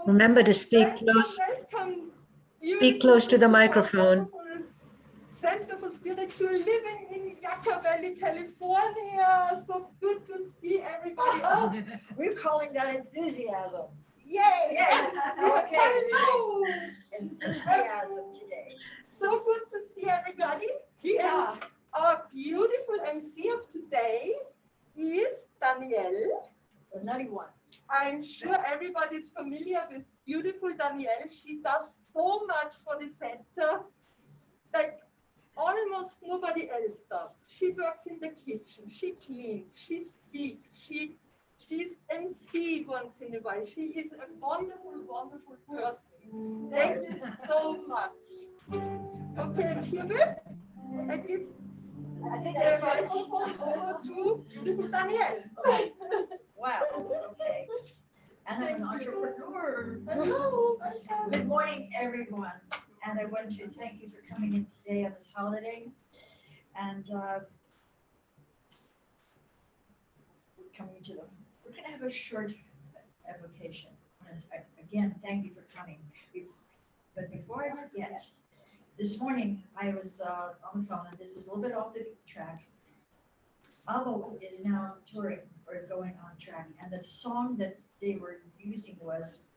Remember to speak close. Welcome. Speak close to the microphone. Center for Spiritual Living in Yucca Valley, California. So good to see everybody. Oh, We're calling that enthusiasm. yay! Yes. Okay. Hello. Enthusiasm today. So good to see everybody. Yeah. And our beautiful MC of today is Danielle. The nutty one. I'm sure everybody's familiar with beautiful Danielle. She does so much for the center, like almost nobody else does. She works in the kitchen, she cleans, she speaks, she's MC once in a while. She is a wonderful, wonderful person. Thank you so much. Okay, and herewith, I give the microphone over to beautiful Danielle. Wow. Okay. And I'm an entrepreneur. Hello. Good morning, everyone. And I want to thank you for coming in today on this holiday. And we're going to have a short evocation. Again, thank you for coming. But before I forget, this morning I was on the phone, and this is a little bit off the track. Abo is now touring or going on track, and the song that they were using was,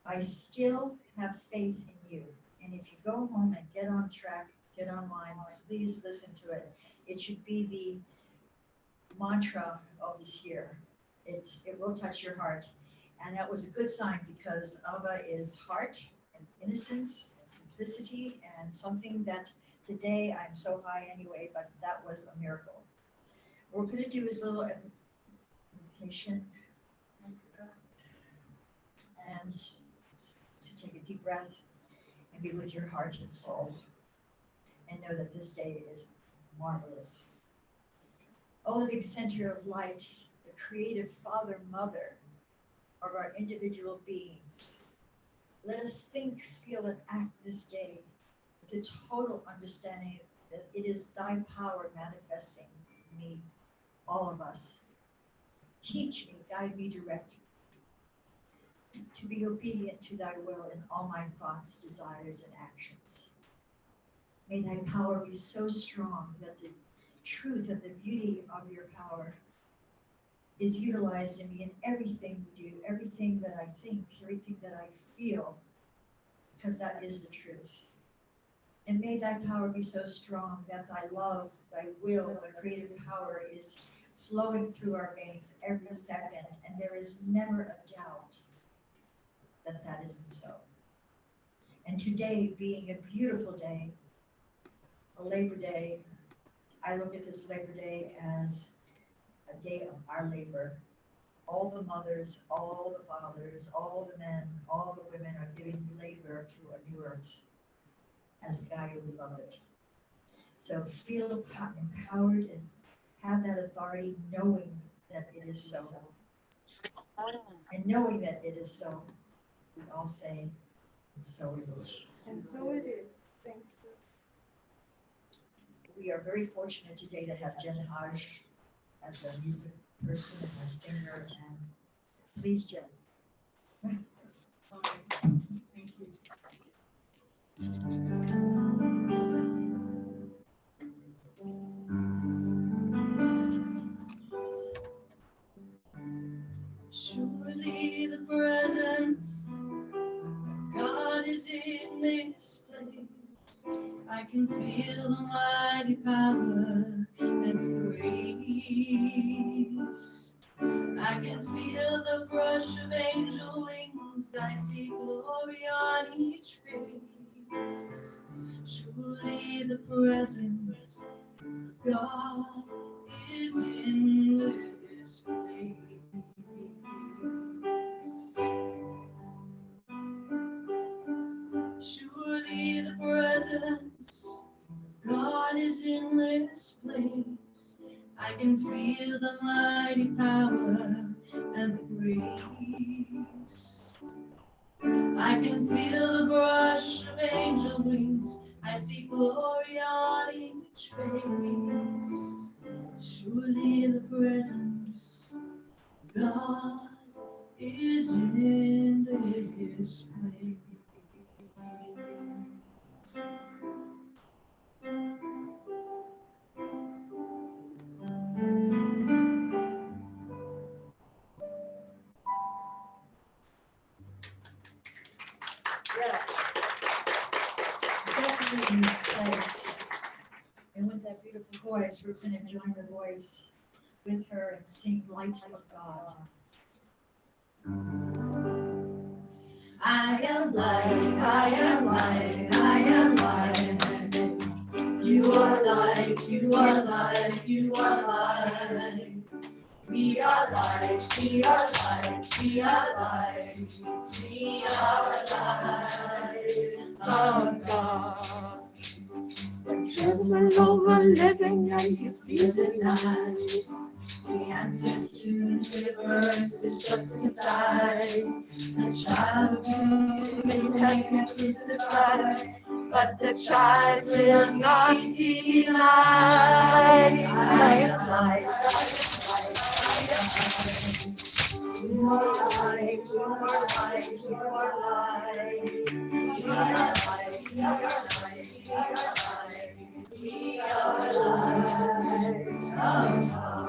I still have faith in you. And if you go home and get on track, get online, please listen to it. It should be the mantra of this year. It will touch your heart. And that was a good sign, because Abba is heart and innocence and simplicity, and something that today I'm so high anyway, but that was a miracle. What we're going to do is a little invocation, and to take a deep breath and be with your heart and soul, and know that this day is marvelous. O living center of light, the creative father, mother of our individual beings, let us think, feel, and act this day with a total understanding that it is thy power manifesting in me, all of us. Teach me, guide me, direct me, to be obedient to thy will in all my thoughts, desires, and actions. May thy power be so strong that the truth and the beauty of your power is utilized in me in everything we do, everything that I think, everything that I feel, because that is the truth. And may thy power be so strong that thy love, thy will, the creative power is flowing through our veins every second, and there is never a doubt that that isn't so. And today being a beautiful day, a Labor Day, I look at this Labor Day as a day of our labor. All the mothers, all the fathers, all the men, all the women are giving labor to a new earth as Gaia would love it. So feel empowered and have that authority, knowing that it is so. And knowing that it is so, we all say, and so it is. And so it is. Thank you. We are very fortunate today to have Jen Hodge as a music person and a singer. And please, Jen. Thank you. Surely the presence of God is in this place. I can feel the mighty power and grace. I can feel the brush of angel wings. I see glory on each face. Surely the presence of God is in this place. Surely the presence of God is in this place. I can feel the mighty power and the grace. I can feel the brush of angel wings. I see glory on each face. Surely the presence of God is in this place. Yes, definitely in this place. And with that beautiful voice, we're going to join the voice with her and sing Lights of God. I am light, I am light, I am light. You are light, you are light, you are light. We are light, we are light, we are light. We are light of God. Traveling over living and you feel the night. The answer to the universe is just inside. The child of you may take a crucified, but the child will not be denied. I am light, you are light, you are light, you are light. We are light, we are light, we are light. We are light of God.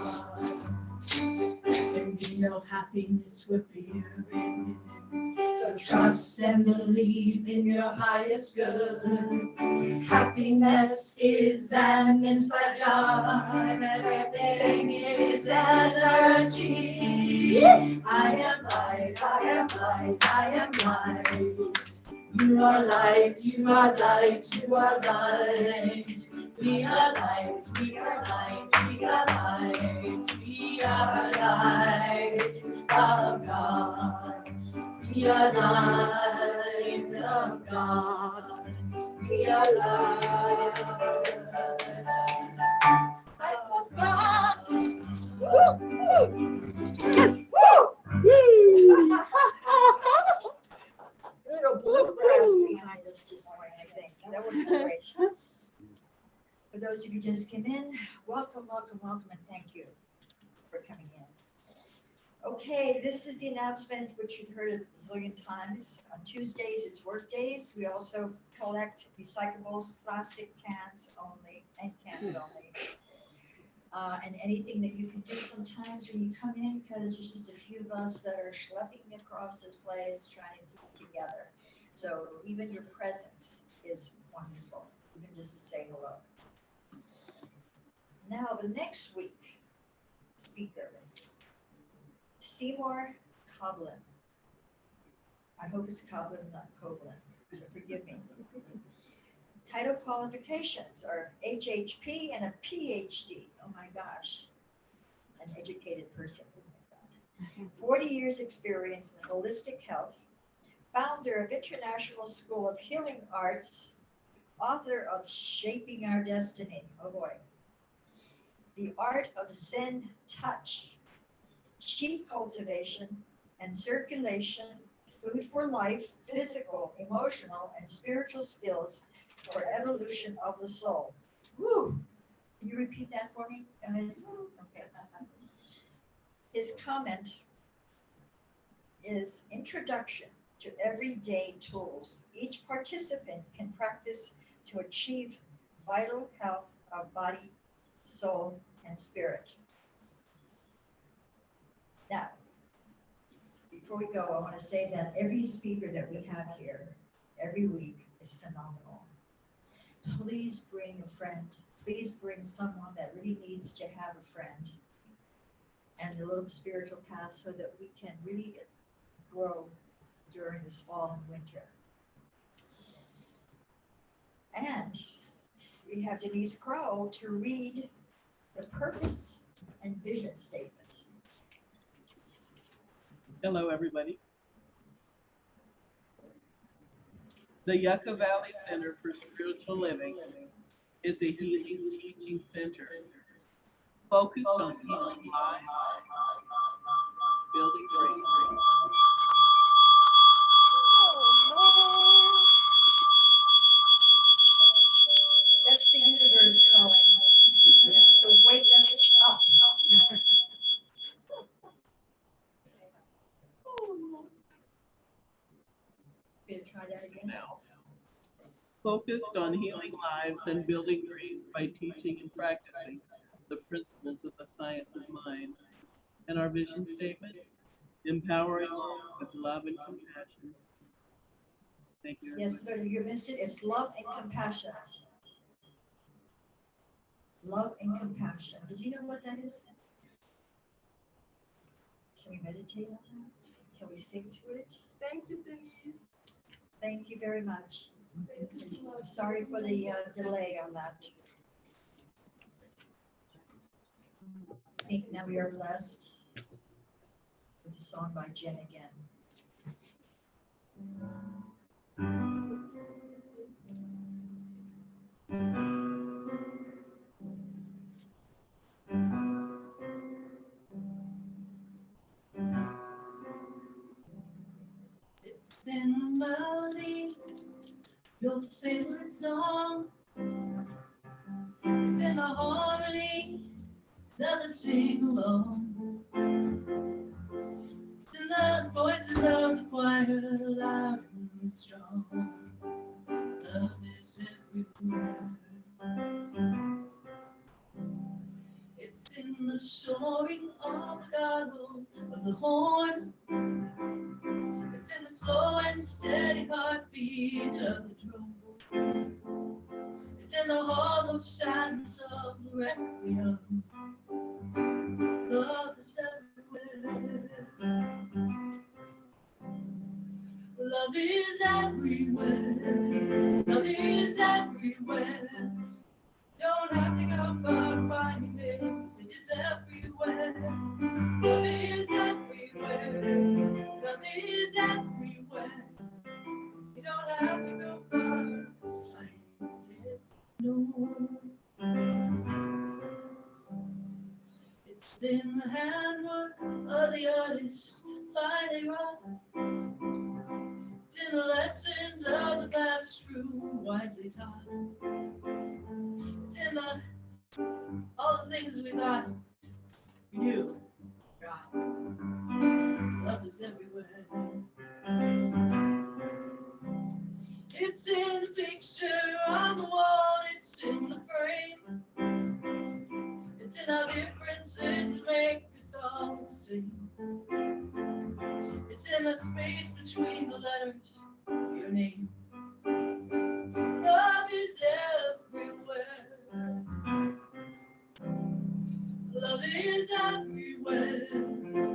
When you know happiness will be yours. So trust and believe in your highest good. Happiness is an inside job, and everything is energy. I am light, I am light, I am light. You are light, you are light, you are light. We are light, we are light, we are light. We are light of God. We are light of God. We are light. Lights of God. Woo, woo. Yes, woo. Yay. Little bluegrass behind us this morning, I think. That would be great. For those of you who just came in, welcome, welcome, welcome, and thank you for coming in. Okay, this is the announcement which you've heard a zillion times. On Tuesdays, it's work days. We also collect recyclables, plastic cans only, and cans only. And anything that you can do sometimes when you come in, because there's just a few of us that are schlepping across this place trying to keep it together. So even your presence is wonderful, even just to say hello. Now, the next week, speaker, Seymour Coblin. I hope it's Coblin, not Coblin, so forgive me. Title qualifications are HHP and a PhD. Oh my gosh, an educated person. 40 years experience in holistic health, founder of International School of Healing Arts, author of Shaping Our Destiny. Oh boy. The Art of Zen Touch, Chi Cultivation and Circulation, Food for Life, Physical, Emotional, and Spiritual Skills for Evolution of the Soul. Woo! Can you repeat that for me, guys? Okay. His comment is Introduction to Everyday Tools each participant can practice to achieve vital health of body, soul, and spirit. Now, before we go, I want to say that every speaker that we have here every week is phenomenal. Please bring a friend. Please bring someone that really needs to have a friend and a little spiritual path so that we can really grow during this fall and winter. And we have Denise Crow to read the purpose and vision statement. Hello, everybody. The Yucca Valley Center for Spiritual Living is a healing teaching center focused on healing lives, building breakthrough. That's the universe calling to wake us up. now. Focused on healing lives and building dreams by teaching and practicing the principles of the science of mind. And our vision statement, empowering all with love and compassion. Thank you. Yes, for those of you who missed it, it's love and compassion. Love and compassion. Did you know what that is? Can we meditate on that? Can we sing to it? Thank you, Denise. Thank you very much. Sorry for the delay on that. I think now we are blessed with a song by Jen again. It's in the melody, your favorite song. It's in the harmony that I sing along. It's in the voices of the choir, loud and strong. Love is everywhere. It's in the soaring of the gobble of the horn. It's in the slow and steady heartbeat of the drum. It's in the hollow sadness of the requiem. Love is everywhere. Love is everywhere. Love is everywhere. Don't have to go far to find it. It is everywhere. Love is everywhere. Love is everywhere. You don't have to go far to find it. No. It's in the handwork of the artist, finely wrought. It's in the lessons of the classroom, wisely taught. It's in all the things we thought we knew. Right. Love is everywhere. It's in the picture on the wall. It's in the frame. It's in our differences that make us all the same. It's in the space between the letters of your name. Love is everywhere. Love is everywhere.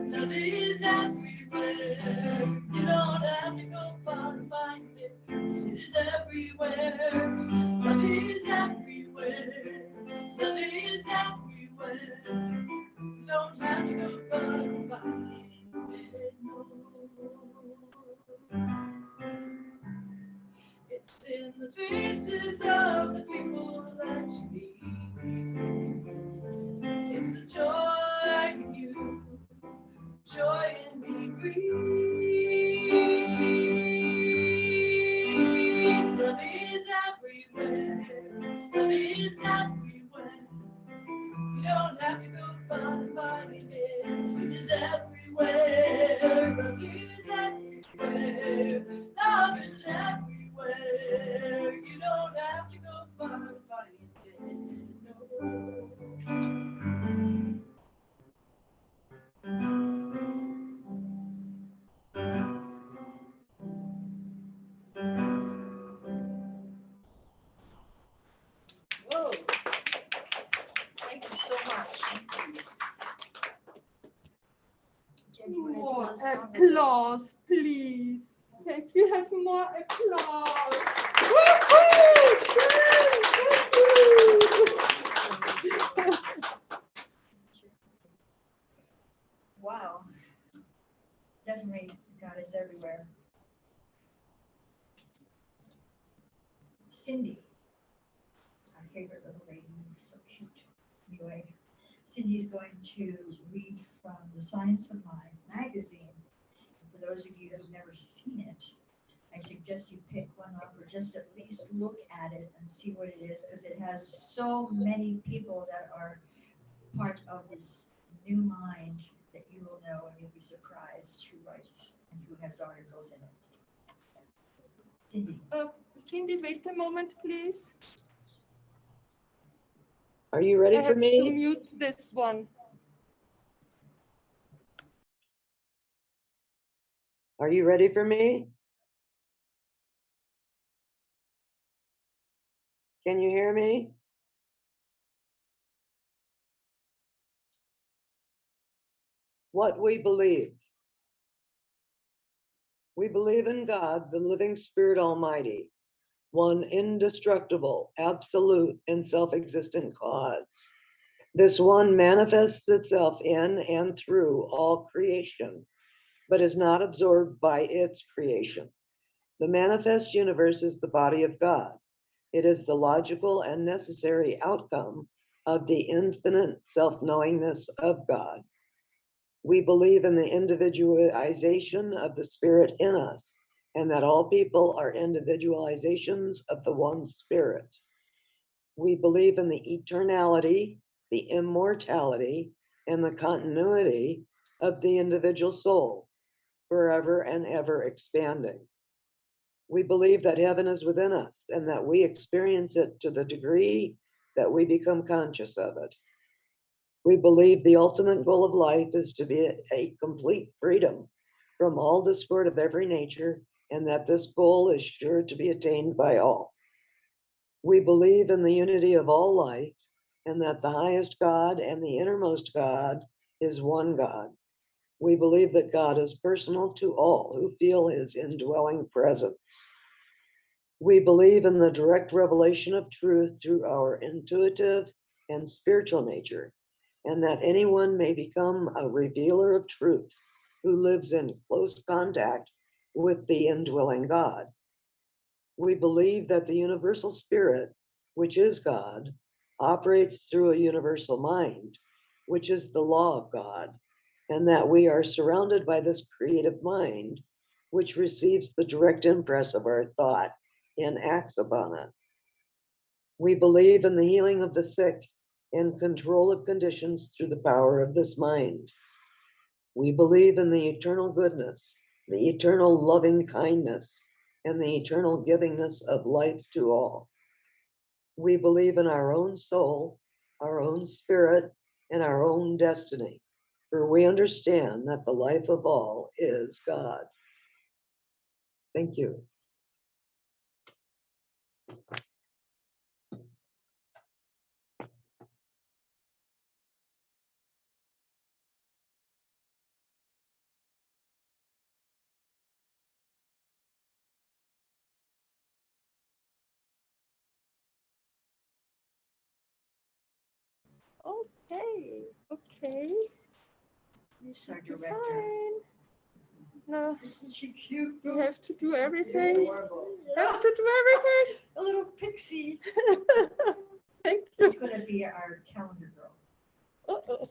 Love is everywhere. You don't have to go far to find it. It is everywhere. Love is everywhere. Love is everywhere. You don't have to go far to find it. No. It's in the faces of the people that you meet. It's the joy in you, joy in me breathes. Love is everywhere, love is everywhere. You don't have to go far to find it. It is everywhere. Love is everywhere. Love is everywhere. You don't have to go far to find it. No. Whoa. Thank you so much. Jen, you wanna do More another song? applause, please. Can we have more applause? Woohoo! Thank you. Wow. Definitely, God is everywhere. Cindy, our favorite little lady, so cute. Anyway, Cindy's going to read from the Science of Mind magazine. For those of you who've never seen it, I suggest you pick one up or just at least look at it and see what it is, because it has so many people that are part of this new mind that you will know, and you'll be surprised who writes and who has articles in it. Cindy. Cindy, wait a moment, please. Are you ready I for have to me? mute this one. Are you ready for me? Can you hear me? What we believe. We believe in God, the living Spirit Almighty, one indestructible, absolute, and self-existent cause. This one manifests itself in and through all creation, but is not absorbed by its creation. The manifest universe is the body of God. It is the logical and necessary outcome of the infinite self-knowingness of God. We believe in the individualization of the Spirit in us, and that all people are individualizations of the one Spirit. We believe in the eternality, the immortality, and the continuity of the individual soul, forever and ever expanding. We believe that heaven is within us and that we experience it to the degree that we become conscious of it. We believe the ultimate goal of life is to be a complete freedom from all discord of every nature, and that this goal is sure to be attained by all. We believe in the unity of all life, and that the highest God and the innermost God is one God. We believe that God is personal to all who feel his indwelling presence. We believe in the direct revelation of truth through our intuitive and spiritual nature, and that anyone may become a revealer of truth who lives in close contact with the indwelling God. We believe that the universal spirit, which is God, operates through a universal mind, which is the law of God, and that we are surrounded by this creative mind, which receives the direct impress of our thought and acts upon it. We believe in the healing of the sick and control of conditions through the power of this mind. We believe in the eternal goodness, the eternal loving kindness, and the eternal givingness of life to all. We believe in our own soul, our own spirit, and our own destiny, for we understand that the life of all is God. Thank you. Okay. You It's our should be director. fine. No, Isn't she cute? you have to do everything. Adorable. Have to do everything. A little pixie. Thank you. She's going to be our calendar girl. Uh-oh.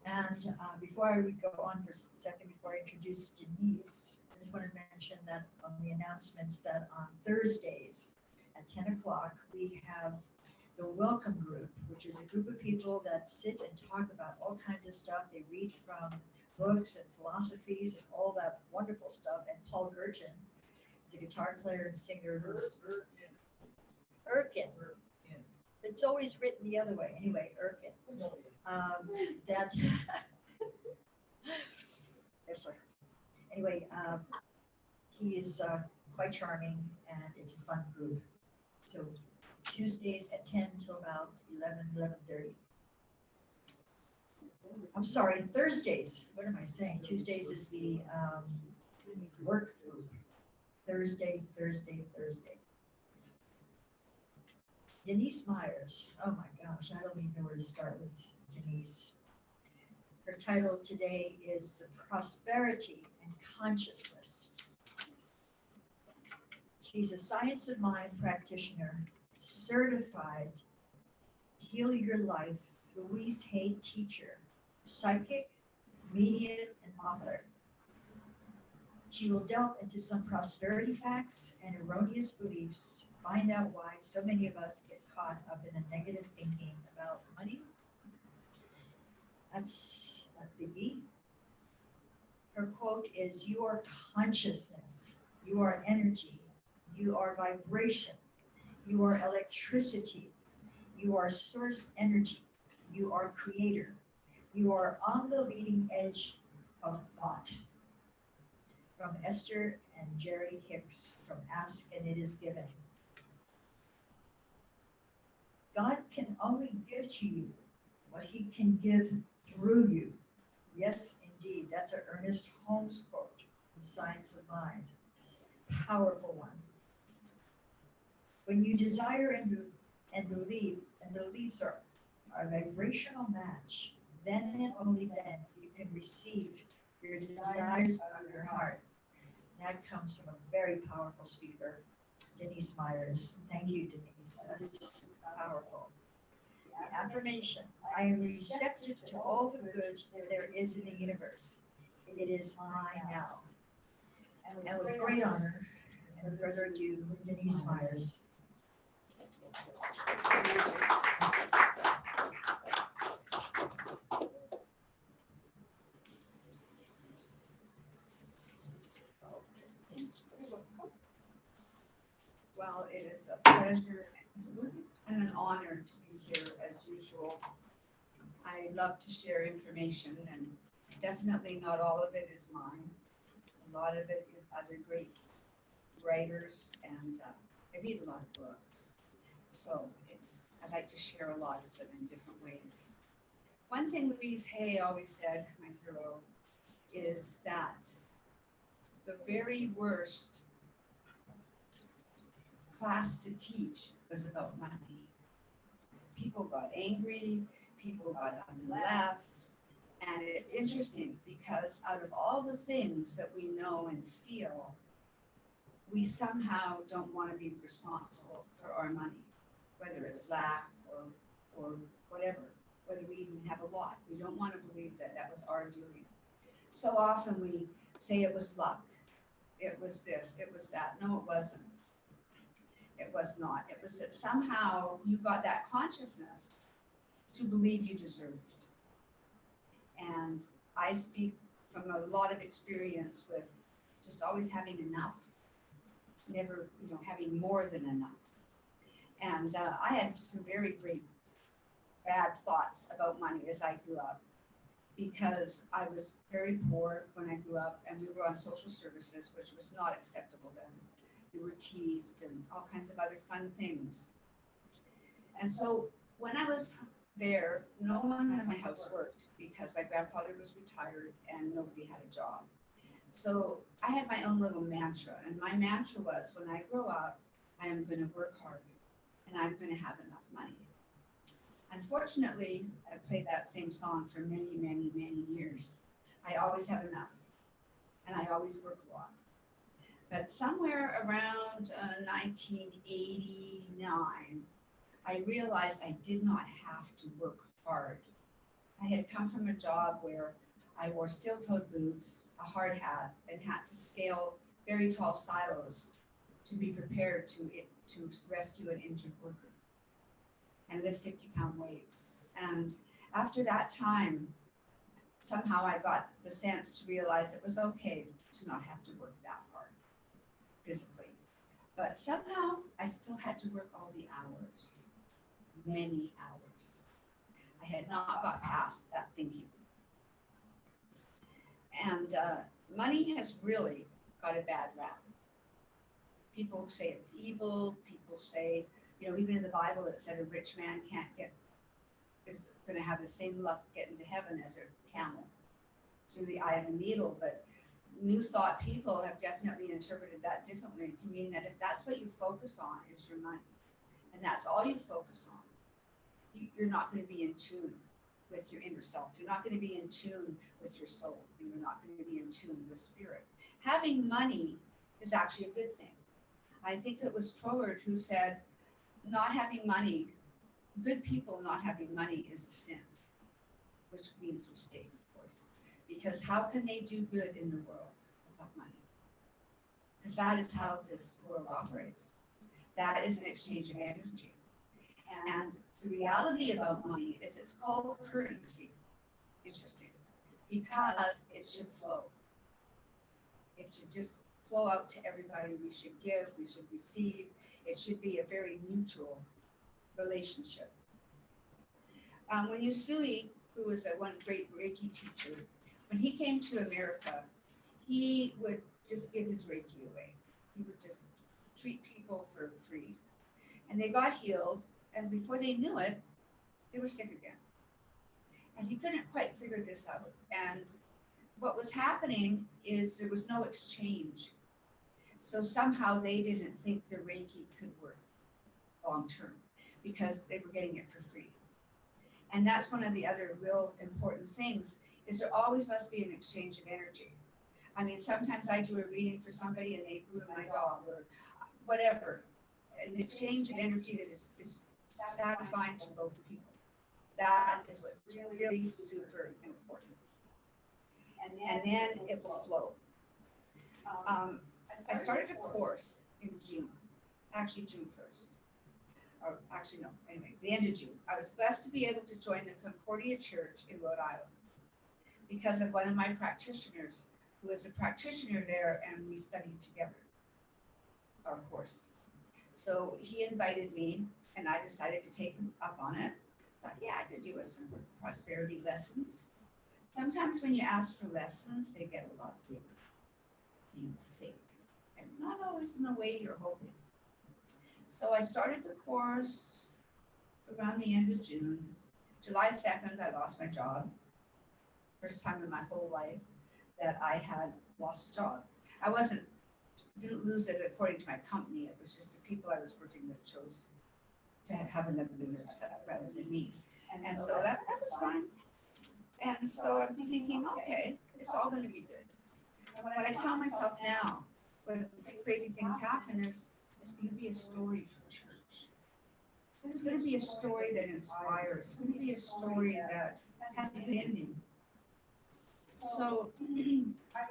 And before I would go on for a second, before I introduce Denise, I just want to mention that on the announcements that on Thursdays at 10 o'clock, we have the Welcome Group, which is a group of people that sit and talk about all kinds of stuff. They read from books and philosophies and all that wonderful stuff. And Paul Gurchin is a guitar player and singer who's Erkin. It's always written the other way. Anyway, Erkin. That yes, sir. Anyway, he is quite charming, and it's a fun group. So Tuesdays at 10 till about 11:30. I'm sorry, Thursdays. What am I saying? Tuesdays is the work group. Thursday. Denise Myers. Oh my gosh, I don't even know where to start with Denise. Her title today is The Prosperity and Consciousness. She's a Science of Mind practitioner, certified Heal Your Life Louise Hay teacher, psychic, medium, and author. She will delve into some prosperity facts and erroneous beliefs, find out why so many of us get caught up in a negative thinking about money. That's a biggie. Her quote is, "Your consciousness You are energy. You are vibration. You are electricity. You are source energy. You are creator. You are on the leading edge of thought. From Esther and Jerry Hicks from Ask and It Is Given. God can only give to you what he can give through you. Yes, indeed. That's an Ernest Holmes quote in Science of Mind. Powerful one. When you desire and believe, and beliefs are a vibrational match, then and only then you can receive your desires out of your heart. That comes from a very powerful speaker, Denise Myers. Thank you, Denise. That's powerful. The affirmation, I am receptive to all the good there is in the universe. It is mine now. And with great honor, and further ado, Denise Myers. Well, it is a pleasure and an honor to be here as usual. I love to share information, and definitely not all of it is mine. A lot of it is other great writers, and I read a lot of books. So I like to share a lot of them in different ways. One thing Louise Hay always said, my hero, is that the very worst class to teach was about money. People got angry, people got on the left, and it's interesting because out of all the things that we know and feel, we somehow don't want to be responsible for our money, whether it's lack or whatever, whether we even have a lot. We don't want to believe that that was our doing. So often we say it was luck, it was this, it was that. No, it wasn't. It was not. It was that somehow you got that consciousness to believe you deserved. And I speak from a lot of experience with just always having enough, never, having more than enough. And I had some very great bad thoughts about money as I grew up, because I was very poor when I grew up, and we were on social services, which was not acceptable then. We were teased and all kinds of other fun things. And so when I was there, no one in my house worked because my grandfather was retired and nobody had a job. So I had my own little mantra, and my mantra was, when I grow up, I am going to work hard and I'm going to have enough money. Unfortunately, I played that same song for many, many, many years. I always have enough, and I always work a lot. But somewhere around 1989, I realized I did not have to work hard. I had come from a job where I wore steel-toed boots, a hard hat, and had to scale very tall silos to be prepared to rescue an injured worker and lift 50-pound weights. And after that time, somehow I got the sense to realize it was okay to not have to work that hard physically. But somehow I still had to work all the hours, many hours. I had not got past that thinking. And money has really got a bad rap. People say it's evil. People say, even in the Bible it said a rich man is going to have the same luck getting to heaven as a camel through the eye of a needle. But New Thought people have definitely interpreted that differently to mean that if that's what you focus on is your money, and that's all you focus on, you're not going to be in tune with your inner self. You're not going to be in tune with your soul. And you're not going to be in tune with spirit. Having money is actually a good thing. I think it was Trollard who said, not having money, good people not having money is a sin, which means mistake, of course. Because how can they do good in the world without money? Because that is how this world operates. That is an exchange of energy. And the reality about money is it's called currency. Interesting. Because it should flow. It should just flow out to everybody. We should give, we should receive. It should be a very neutral relationship. When Yusui, who was one great Reiki teacher, when he came to America, he would just give his Reiki away. He would just treat people for free. And they got healed, and before they knew it, they were sick again. And he couldn't quite figure this out. And what was happening is there was no exchange. So somehow they didn't think the Reiki could work long term because they were getting it for free. And that's one of the other real important things is there always must be an exchange of energy. I mean, sometimes I do a reading for somebody and they groom my dog or whatever. An exchange of energy that is satisfying to both people. That is what's really super important. And then it will flow. I started a course in June, actually June 1st. Or actually, no, anyway, the end of June. I was blessed to be able to join the Concordia Church in Rhode Island because of one of my practitioners who was a practitioner there, and we studied together our course. So he invited me, and I decided to take him up on it. Thought, yeah, I could do some prosperity lessons. Sometimes when you ask for lessons, they get a lot bigger than you think, and not always in the way you're hoping. So I started the course around the end of June. July 2nd, I lost my job. First time in my whole life that I had lost a job. I didn't lose it according to my company. It was just the people I was working with chose to have another leader rather than me. And so that was fine. And so I'm thinking, okay, it's all going to be good. And what I tell myself now, when crazy things happen, is it's going to be a story for church. It's going to be a story that inspires. It's going to be a story that has a good ending. So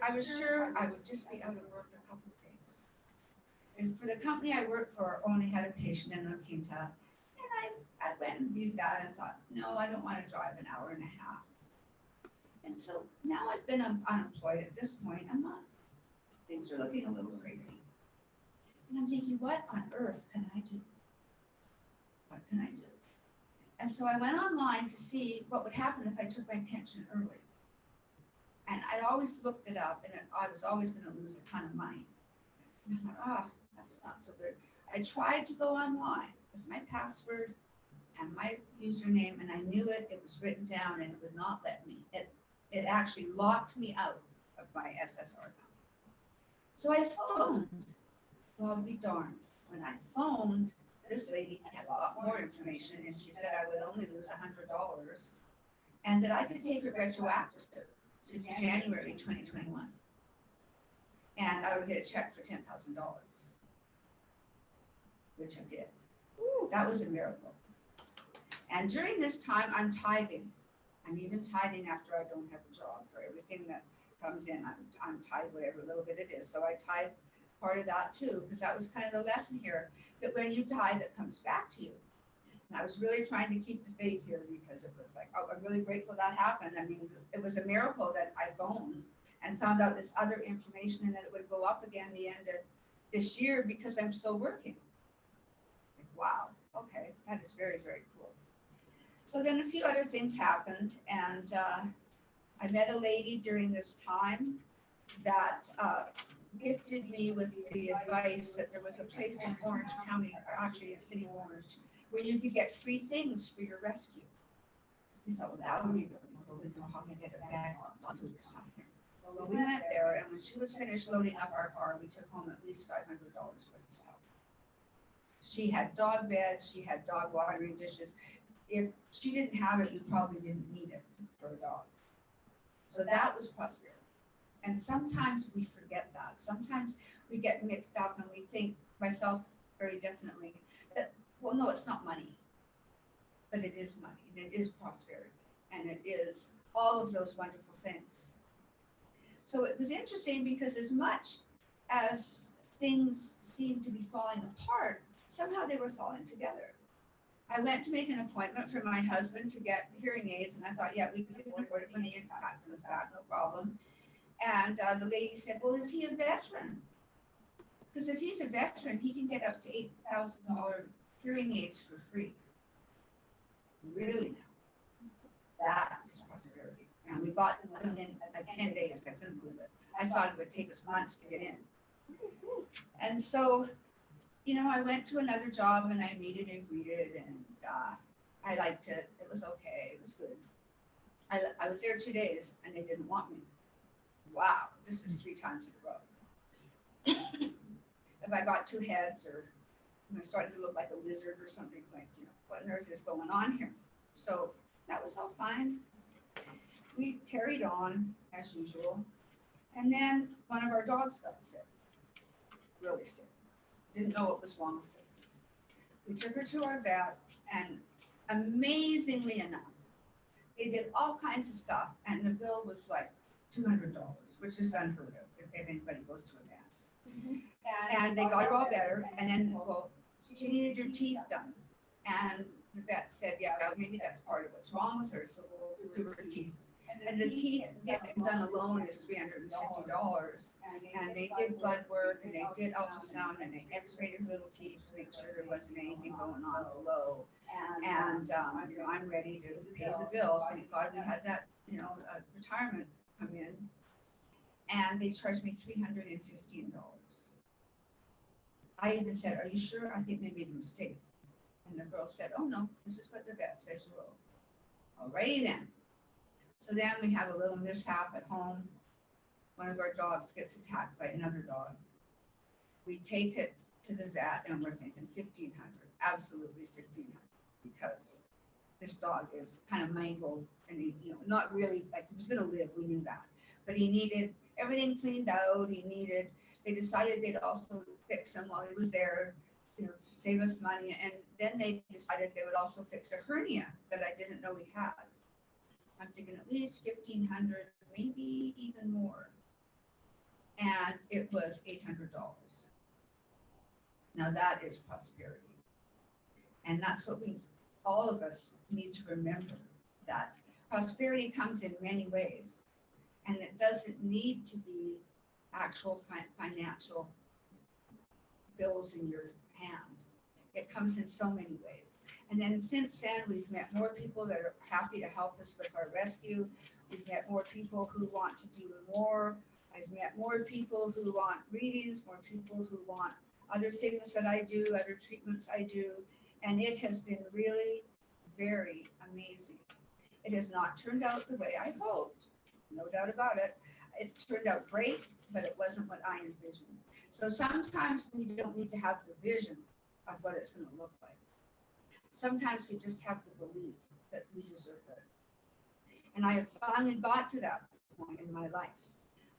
I was sure I would just be out of work a couple of days. And for the company I worked for, only had a patient in La Quinta. And I went and viewed that and thought, no, I don't want to drive an hour and a half. And so now I've been unemployed at this point a month. Things are looking a little crazy. And I'm thinking, what on earth can I do? What can I do? And so I went online to see what would happen if I took my pension early. And I always looked it up, and I was always going to lose a ton of money. And I thought, that's not so good. I tried to go online with my password and my username, and I knew it. It was written down, and it would not let me. It actually locked me out of my SSR account. So I phoned. Well, I'll be darned. When I phoned, this lady had a lot more information, and she said I would only lose $100 and that I could take it retroactive to January 2021. And I would get a check for $10,000, which I did. Ooh, that was a miracle. And during this time, I'm tithing. I'm even tithing after I don't have a job. For everything that comes in, I'm tithe whatever little bit it is. So I tithe part of that too, because that was kind of the lesson here, that when you tithe, it comes back to you. And I was really trying to keep the faith here because it was like, oh, I'm really grateful that happened. I mean, it was a miracle that I phoned and found out this other information and that it would go up again the end of this year because I'm still working. Like, wow, okay, that is very, very cool. So then a few other things happened, and I met a lady during this time that gifted me with the advice that there was a place in Orange County, or actually a city of Orange, where you could get free things for your rescue. We thought, well, that would be really cool. We can hog and get a bag on food or something. Well, we went there, and when she was finished loading up our car, we took home at least $500 worth of stuff. She had dog beds, she had dog watering dishes. If she didn't have it, you probably didn't need it for a dog. So that was prosperity. And sometimes we forget that. Sometimes we get mixed up and we think, myself very definitely, that, well, no, it's not money. But it is money, and it is prosperity, and it is all of those wonderful things. So it was interesting because as much as things seemed to be falling apart, somehow they were falling together. I went to make an appointment for my husband to get hearing aids, and I thought, yeah, we can afford it when the impact comes back, no problem. And the lady said, well, is he a veteran? Because if he's a veteran, he can get up to $8,000 hearing aids for free. Really now. That is prosperity. And we bought them in like 10 days. I couldn't believe it. I thought it would take us months to get in. And so, you know, I went to another job and I meted and greeted, and I liked it. It was okay. It was good. I was there 2 days and they didn't want me. Wow, this is 3 times in a row. If I got 2 heads or I started to look like a lizard or something, like, you know, what on earth is going on here? So that was all fine. We carried on as usual. And then one of our dogs got sick, really sick. Didn't know what was wrong with it. We took her to our vet, and amazingly enough, they did all kinds of stuff, and the bill was like $200, which is unheard of if anybody goes to a vet. And they got her all better, and then, well, she needed her teeth done. And the vet said, yeah, maybe that's part of what's wrong with her, so we'll do her teeth. And the teeth getting done alone is $350. And they did blood work, and they did ultrasound, and they x-rayed her little teeth to make sure there wasn't anything going on below. And, you know, I'm ready to pay the bill. Thank God we had that, you know, retirement come in. And they charged me $315. I even said, are you sure? I think they made a mistake. And the girl said, oh no, this is what the vet says you owe. Alrighty then. So then we have a little mishap at home. One of our dogs gets attacked by another dog. We take it to the vet and we're thinking $1,500, absolutely $1,500, because this dog is kind of mangled and he, you know, not really, like he was gonna live, we knew that. But he needed everything cleaned out, they decided they'd also fix him while he was there, you know, to save us money. And then they decided they would also fix a hernia that I didn't know we had. I'm thinking at least $1,500, maybe even more. And it was $800. Now that is prosperity. And that's what all of us need to remember, that prosperity comes in many ways. And it doesn't need to be actual financial bills in your hand. It comes in so many ways. And then since then, we've met more people that are happy to help us with our rescue. We've met more people who want to do more. I've met more people who want readings, more people who want other things that I do, other treatments I do. And it has been really very amazing. It has not turned out the way I hoped, no doubt about it. It turned out great, but it wasn't what I envisioned. So sometimes we don't need to have the vision of what it's going to look like. Sometimes we just have the belief that we deserve it. And I have finally got to that point in my life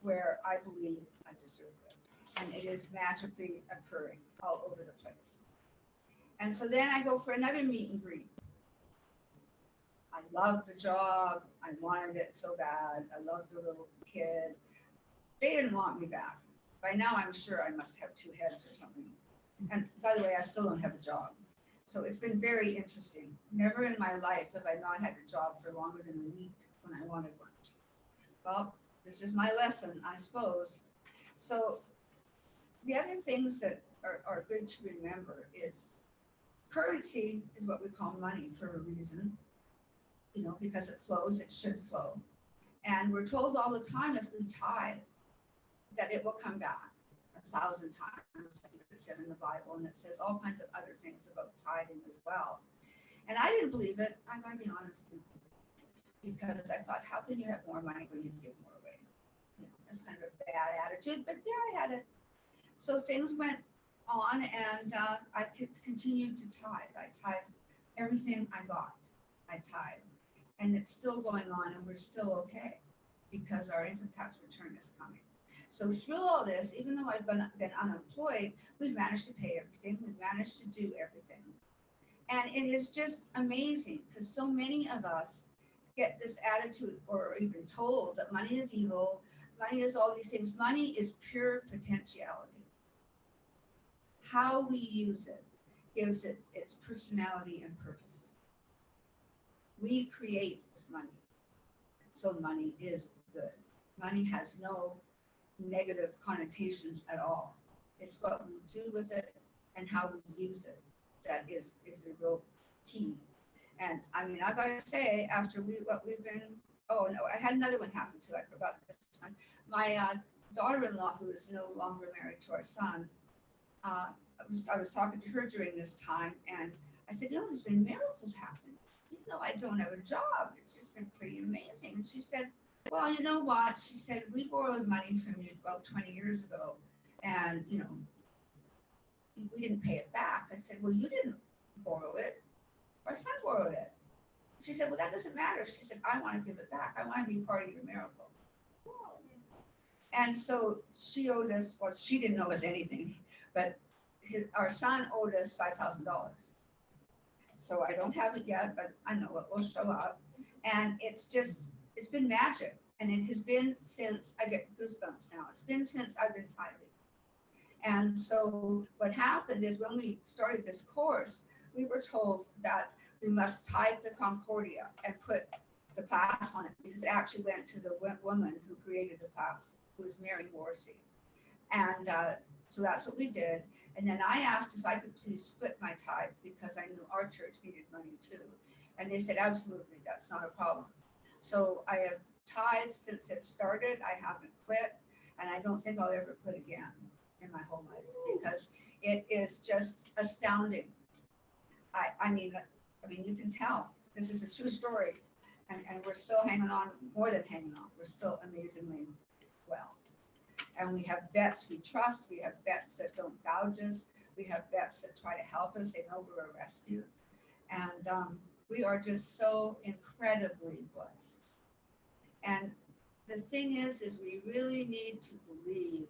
where I believe I deserve it. And it is magically occurring all over the place. And so then I go for another meet and greet. I loved the job. I wanted it so bad. I loved the little kid. They didn't want me back. By now, I'm sure I must have 2 heads or something. And by the way, I still don't have a job. So it's been very interesting. Never in my life have I not had a job for longer than a week when I wanted one. Well, this is my lesson, I suppose. So the other things that are good to remember is currency is what we call money for a reason, you know, because it flows, it should flow. And we're told all the time if we tithe that it will come back 1,000 times. I think it said in the Bible, and it says all kinds of other things about tithing as well. And I didn't believe it. I'm going to be honest with you, because I thought, how can you have more money when you give more away? You know, that's kind of a bad attitude, but yeah, I had it. So things went on, and I continued to tithe. I tithed everything I got. I tithed, and it's still going on, and we're still okay because our income tax return is coming. So through all this, even though I've been unemployed, we've managed to pay everything. We've managed to do everything. And it is just amazing because so many of us get this attitude or even told that money is evil, money is all these things. Money is pure potentiality. How we use it gives it its personality and purpose. We create with money. So money is good. Money has no negative connotations at all. It's what we do with it and how we use it that is the real key. And I mean, I gotta say, after what we've been, oh no, I had another one happen too. I forgot this one. My daughter-in-law, who is no longer married to our son, I was talking to her during this time, and I said, you know, there's been miracles happening, even though I don't have a job. It's just been pretty amazing. And she said, well, you know what? She said, we borrowed money from you about 20 years ago, and, you know, we didn't pay it back. I said, well, you didn't borrow it. Our son borrowed it. She said, well, that doesn't matter. She said, I want to give it back. I want to be part of your miracle. And so she owed us, well, she didn't owe us anything, but our son owed us $5,000. So I don't have it yet, but I know it will show up. And it's been magic. And it has been since, I get goosebumps now, it's been since I've been tithing. And so what happened is when we started this course, we were told that we must tithe the Concordia and put the class on it, because it actually went to the woman who created the class, who was Mary Morrissey. And so that's what we did. And then I asked if I could please split my tithe, because I knew our church needed money too. And they said, absolutely, that's not a problem. So I have tithed since it started. I haven't quit, and I don't think I'll ever quit again in my whole life, because it is just astounding. I mean, you can tell this is a true story, and we're still hanging on, more than hanging on. We're still amazingly well. And we have vets we trust. We have vets that don't gouge us. We have vets that try to help us. They know we're a rescue. And we are just so incredibly blessed. And the thing is we really need to believe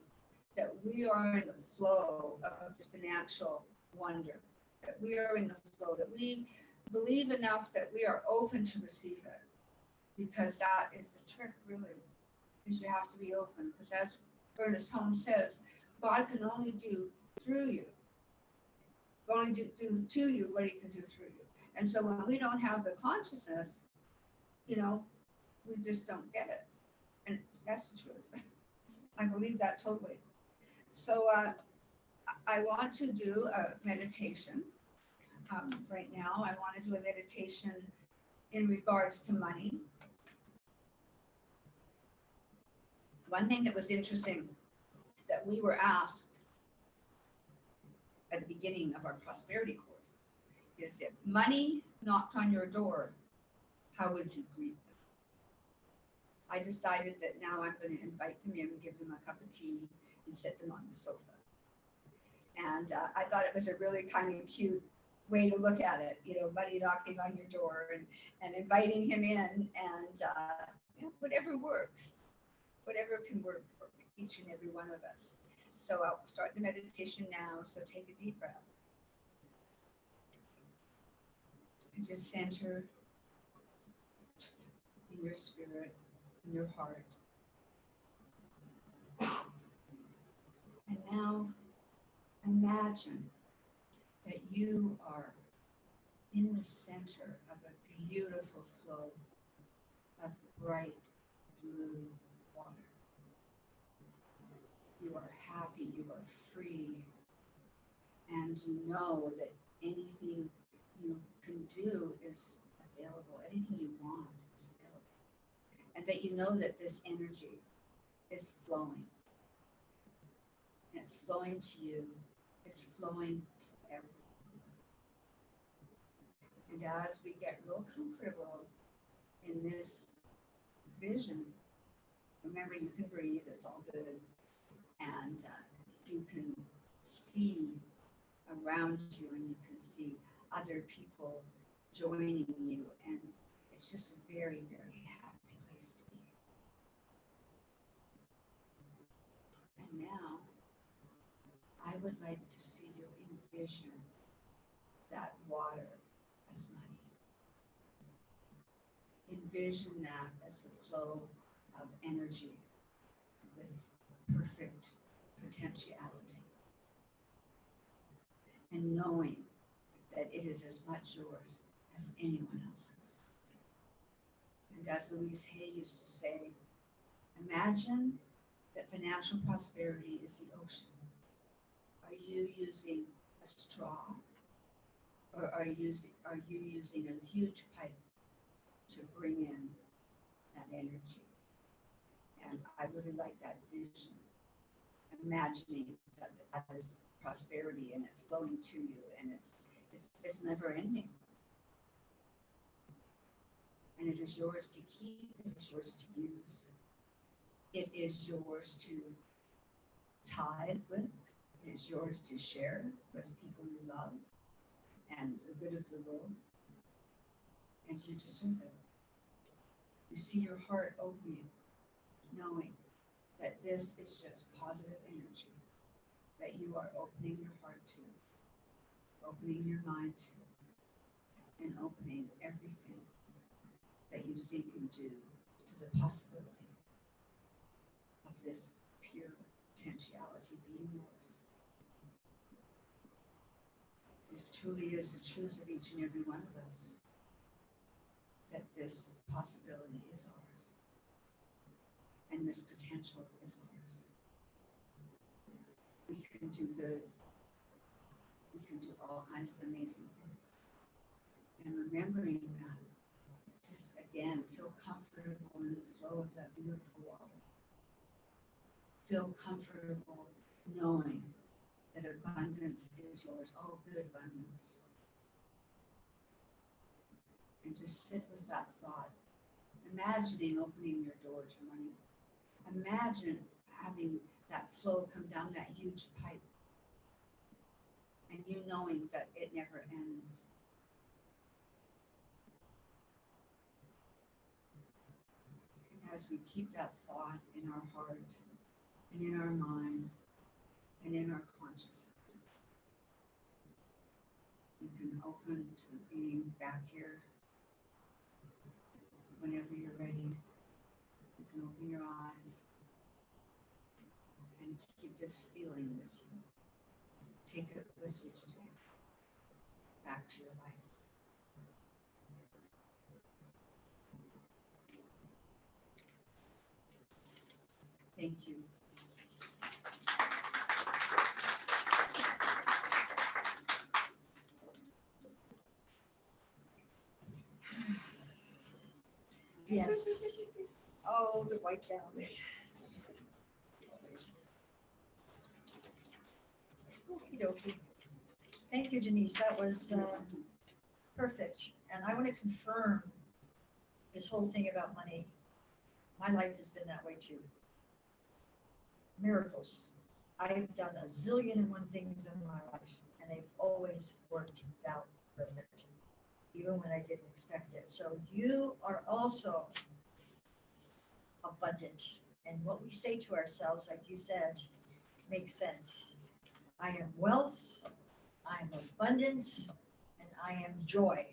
that we are in the flow of this financial wonder, that we are in the flow, that we believe enough that we are open to receive it, because that is the trick, really, is you have to be open, because as Ernest Holmes says, God can only do through you, only do to you what he can do through you. And so when we don't have the consciousness, you know, we just don't get it. And that's the truth. I believe that totally. So I want to do a meditation right now. I want to do a meditation in regards to money. One thing that was interesting that we were asked at the beginning of our prosperity course is, if money knocked on your door, how would you greet them? I decided that now I'm going to invite them in, give them a cup of tea, and sit them on the sofa. And I thought it was a really kind of cute way to look at it, you know, money knocking on your door and inviting him in, and you know, whatever works, whatever can work for each and every one of us. So I'll start the meditation now. So take a deep breath. And just center in your spirit, in your heart. And now imagine that you are in the center of a beautiful flow of bright blue water. You are happy, you are free, and you know that anything you can do is available, anything you want is available. And that you know that this energy is flowing. And it's flowing to you, it's flowing to everyone. And as we get real comfortable in this vision, remember, you can breathe, it's all good. And you can see around you, and you can see other people joining you. And it's just a very, very happy place to be. And now, I would like to see you envision that water as money. Envision that as the flow of energy with perfect potentiality. And knowing that it is as much yours as anyone else's. And as Louise Hay used to say, imagine that financial prosperity is the ocean. Are you using a straw? Or are you using a huge pipe to bring in that energy? And I really like that vision. Imagining that that is prosperity and it's flowing to you and it's never ending. And it is yours to keep, it is yours to use. It is yours to tithe with, it is yours to share with people you love and the good of the world. And you deserve it. You see your heart opening, knowing that this is just positive energy that you are opening your heart to, opening your mind to, and opening everything that you think and do to the possibility of this pure potentiality being yours. This truly is the truth of each and every one of us, that this possibility is ours, and this potential is ours. We can do good. We can do all kinds of amazing things. And remembering that, just again, feel comfortable in the flow of that beautiful water. Feel comfortable knowing that abundance is yours, all good abundance. And just sit with that thought. Imagining opening your door to money. Imagine having that flow come down that huge pipe. And you knowing that it never ends. And as we keep that thought in our heart and in our mind and in our consciousness, you can open to being back here. Whenever you're ready, you can open your eyes and keep this feeling with you. Take it with you today, back to your life. Thank you. Yes. Oh, the white down. Okie dokie. Thank you, Denise. That was perfect. And I want to confirm this whole thing about money. My life has been that way too. Miracles. I've done a zillion and one things in my life, and they've always worked out perfect, even when I didn't expect it. So you are also abundant. And what we say to ourselves, like you said, makes sense. I am wealth, I am abundance, and I am joy.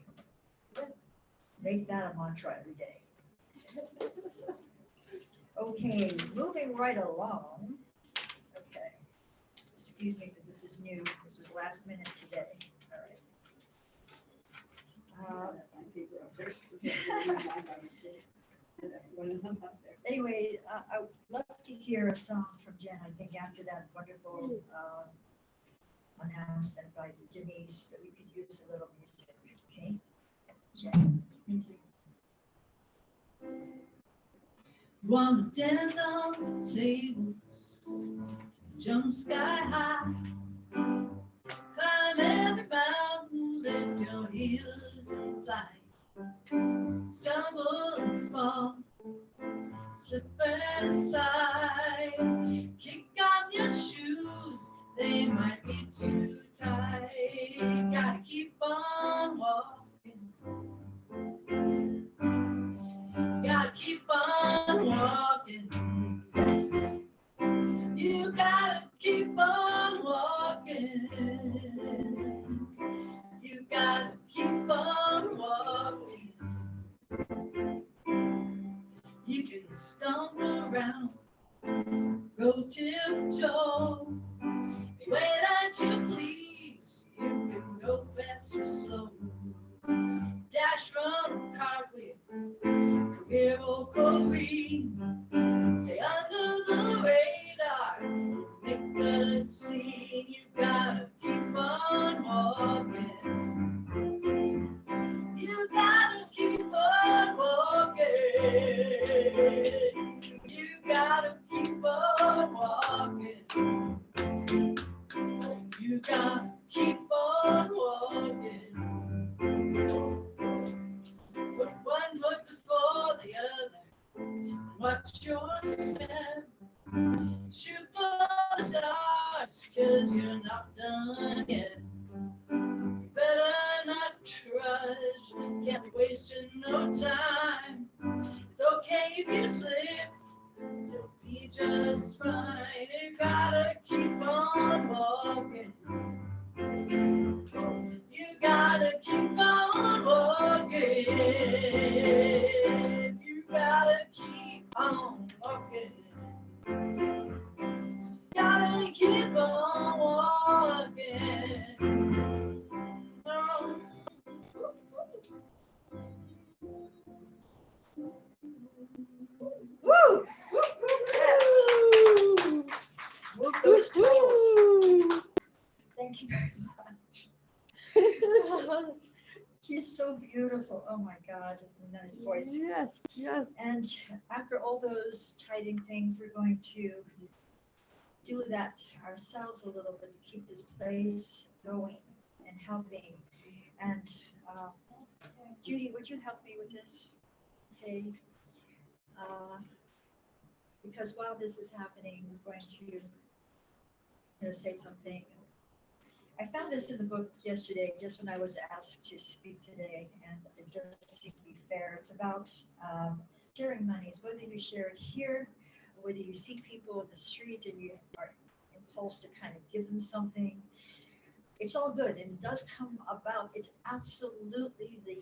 Make that a mantra every day. Okay, moving right along. Okay. Excuse me, because this is new. This was last minute today. All right. Anyway, I would love to hear a song from Jen, I think, after that wonderful announcement by Denise, that we could use a little music, okay? Jen. Thank you. Want to dance on the table, jump sky high, climb every mountain, lift your heels and fly. Stumble and fall, slip and slide. Kick off your shoes, they might be too tight. You gotta keep on walking. Gotta keep on walking. Yes. You gotta keep on walking. You gotta keep on walking. You can stomp around, go tiptoe, any way that you please. You can go fast or slow, dash, run, cartwheel, career or careen. Stay under the radar, make a scene. You got gotta keep on walking. You gotta keep on walking. Put one foot before the other. Watch your step. Shoot for the stars, 'cause you're not done yet. You better not rush, can't be wasting no time. It's okay if you slip, you'll be just fine. You gotta keep on walking. You gotta keep on walking. You gotta keep on walking. Gotta keep on walking. Woo! Yes. Move those toes. Thank you very much. She's so beautiful. Oh my God, nice voice. Yes, yes. And after all those tithing things, we're going to do that ourselves a little bit to keep this place going and helping. And Judy, would you help me with this? Okay. Because while this is happening, we're going to say something. I found this in the book yesterday, just when I was asked to speak today, and it just seems to be fair. It's about sharing monies, whether you share it here, or whether you see people in the street and you are impulsed to kind of give them something. It's all good, and it does come about. It's absolutely the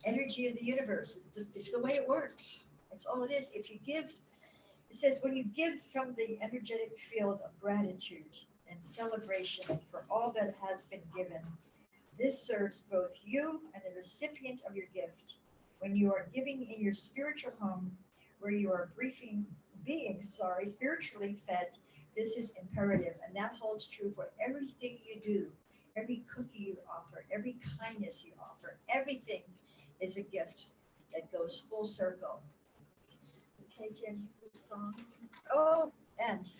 energy of the universe. It's the way it works. It's all it is. If you give, it says, when you give from the energetic field of gratitude and celebration for all that has been given, this serves both you and the recipient of your gift. When you are giving in your spiritual home, where you are being spiritually fed, this is imperative, and that holds true for everything you do, every cookie you offer, every kindness you offer. Everything is a gift that goes full circle. Okay, Jen, the song. Oh, and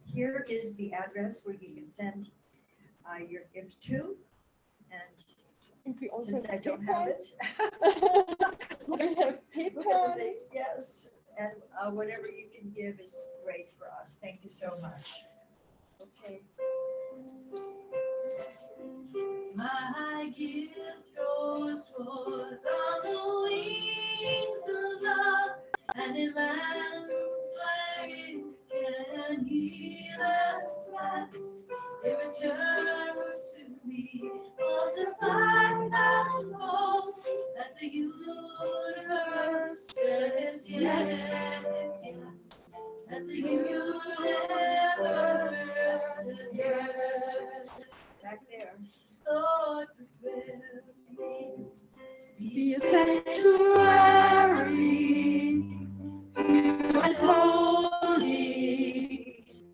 here is the address where you can send your gift to. And If we also since I have don't have PayPal, it, we have PayPal. yes, and whatever you can give is great for us. Thank you so much. Okay. My gift goes forth on the wings of love, and it lands like it can heal and flies. It returns to me, multiplied thousandfold, as the universe says yes, yes. As the universe says yes. Back there. Lord, prepare me, be a sanctuary, pure and holy,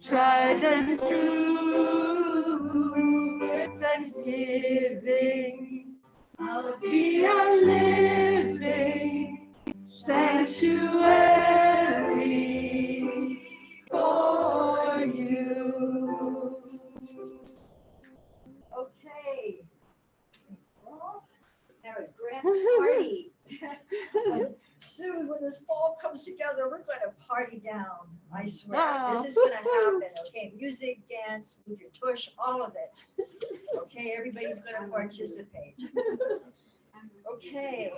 tried and true. With thanksgiving, I'll be a living sanctuary for you. Okay. Well, now a grand party. Soon, when this fall comes together, we're going to party down. I swear. Wow. This is going to happen. Okay, music, dance, move your tush, all of it. Okay, everybody's going to participate. Okay.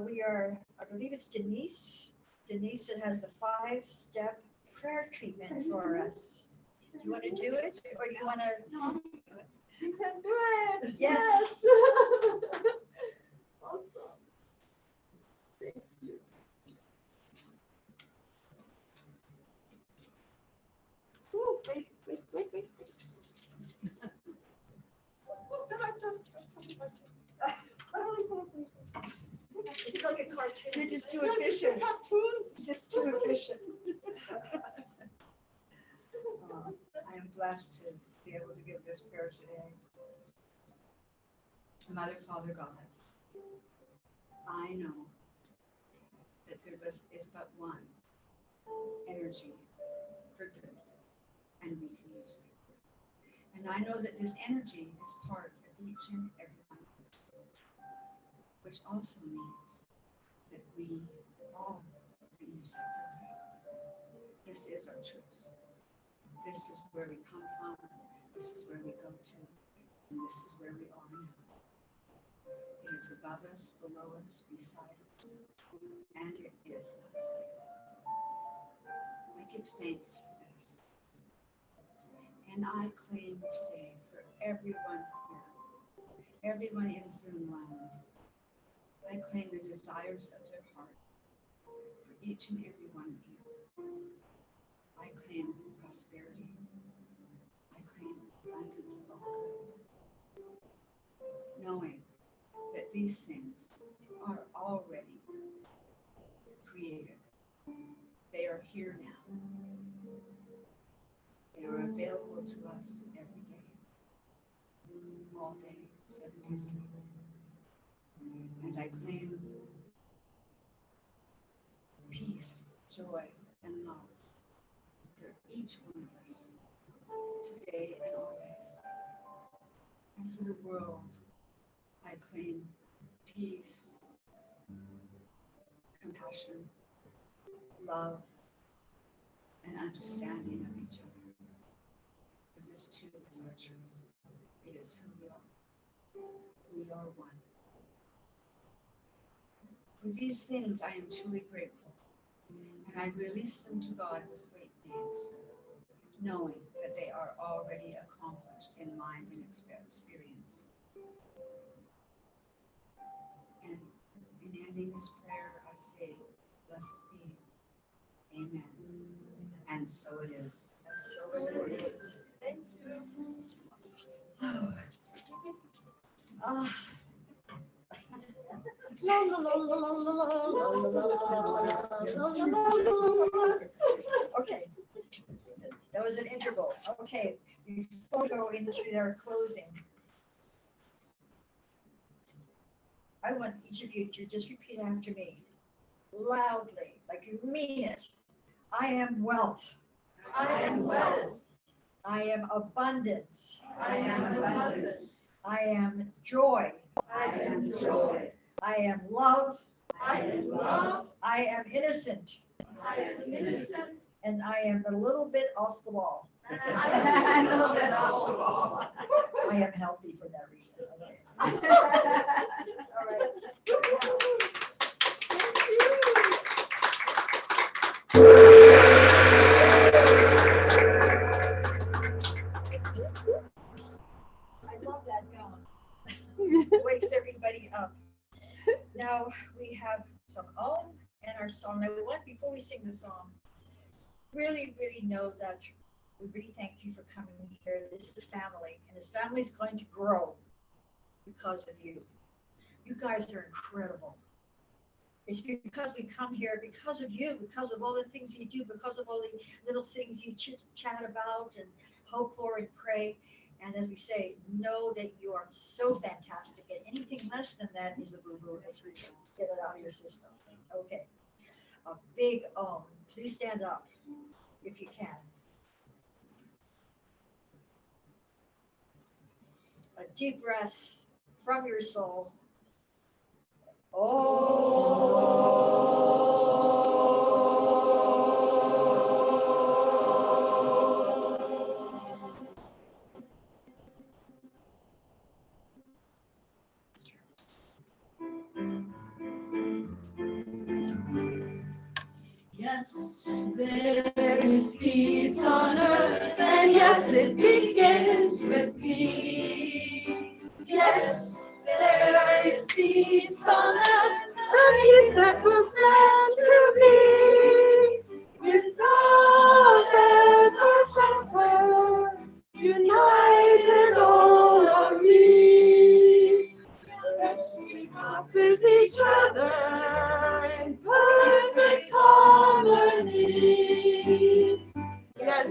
We are, I believe it's Denise. Denise that has the 5-step prayer treatment for us. Do you want to do it, or do you want to? You can do it. Yes. Awesome. Thank you. Ooh, wait. Oh, It's like a cartoon. You're just too efficient. Just too efficient. I am blessed to be able to give this prayer today. Mother, Father, God, I know that is but one energy for good, and we can use it. And I know that this energy is part of each and every one of us, which also means that we all can use it for good. This is our truth. This is where we come from. This is where we go to. And this is where we are now. It is above us, below us, beside us, and it is us. I give thanks for this. And I claim today for everyone here, everyone in Zoom land, I claim the desires of their heart for each and every one of you. I claim prosperity. I claim abundance of all good. Knowing that these things are already created. They are here now. They are available to us every day, all day, 7 days a week. And I claim peace, joy, and love for each one of us, today and always. And for the world, I claim peace, compassion, love, and understanding of each other. For this too is our truth. It is who we are. We are one. For these things I am truly grateful, and I release them to God with great thanks, knowing that they are already accomplished in mind and experience. And in ending this prayer, I say, blessed be, amen. And so it is. And so it is. Thank you. Okay, that was an interval. Okay, before we go into their closing, I want each of you to just repeat after me, loudly, like you mean it. I am wealth. I am wealth. I am abundance. I am abundance. I am joy. I am joy. I am love. I am love. I am innocent. I am innocent. And I am a little bit off the wall. I am a little bit off the wall. I am healthy for that reason. Okay. All right. I love that gong. Wakes everybody up. Now we have some Om and our song. I want, before we sing the song, really know that we really thank you for coming here. This is a family, and this family is going to grow because of you. You guys are incredible. It's because we come here because of you, because of all the things you do, because of all the little things you chat about and hope for and pray. And as we say, know that you are so fantastic, and anything less than that is a boo-boo. Get it out of your system. Okay. A big Om. Please stand up if you can. A deep breath from your soul. Yes, there is peace on earth, and yes, it begins with me. Yes, there is peace on earth, the peace that was meant to be. With others are center, united all are we. We walk with each other in perfect harmony. Yes,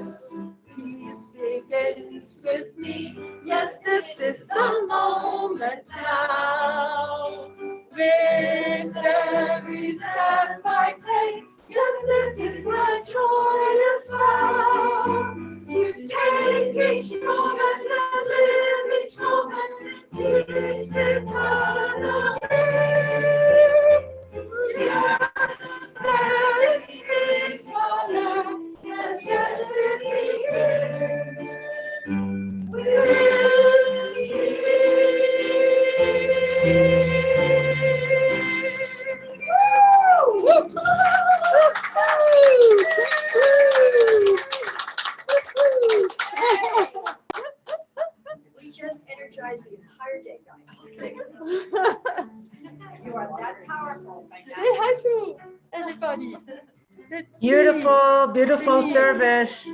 peace begins with me. Yes, this is the moment now. With every step Yes, this is my joyous vow. To take each moment and live each moment peace eternally. Yes, there is peace on earth, and yes, it begins with We just energized the entire day, guys. You are that powerful. by now. Say hi to everybody. Let's see. Beautiful, beautiful service.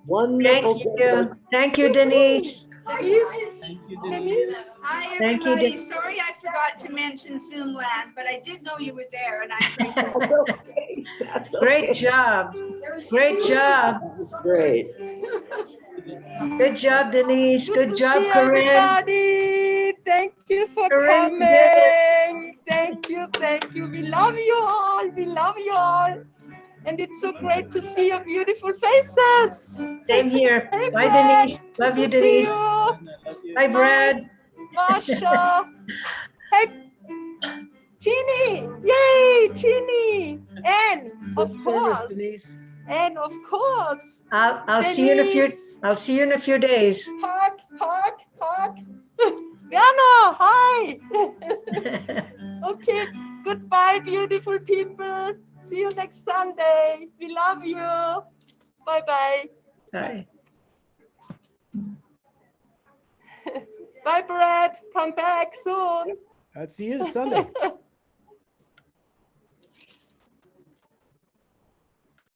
Wonderful. Thank you. Thank you, Denise. Denise, Thank you, Denise. Denise. Hi, Thank you, everybody. Sorry I forgot to mention Zoom land, but I did know you were there and I'm grateful. That's okay. That's Great okay. job. Great job. That's great. Good job, Denise. Good to job, see Corinne. everybody. Thank you for Corinne, you did coming. Thank you, thank you. We love you all. We love you all. And it's so great to see your beautiful faces. Same here. Hey, Bye, Brad. Denise. Love you, Good to see Denise. you. And I love you. Bye, Brad. Masha. Hey, Jeannie. Yay, Jeannie. And of course. And of course. I'll see you in a few. Denise. I'll see you in a few days. Hug, hug, hug. Werner, hi. Okay, goodbye, beautiful people. See you next Sunday. We love you. Bye-bye. Bye. Bye, Brad. Come back soon. I'll see you Sunday.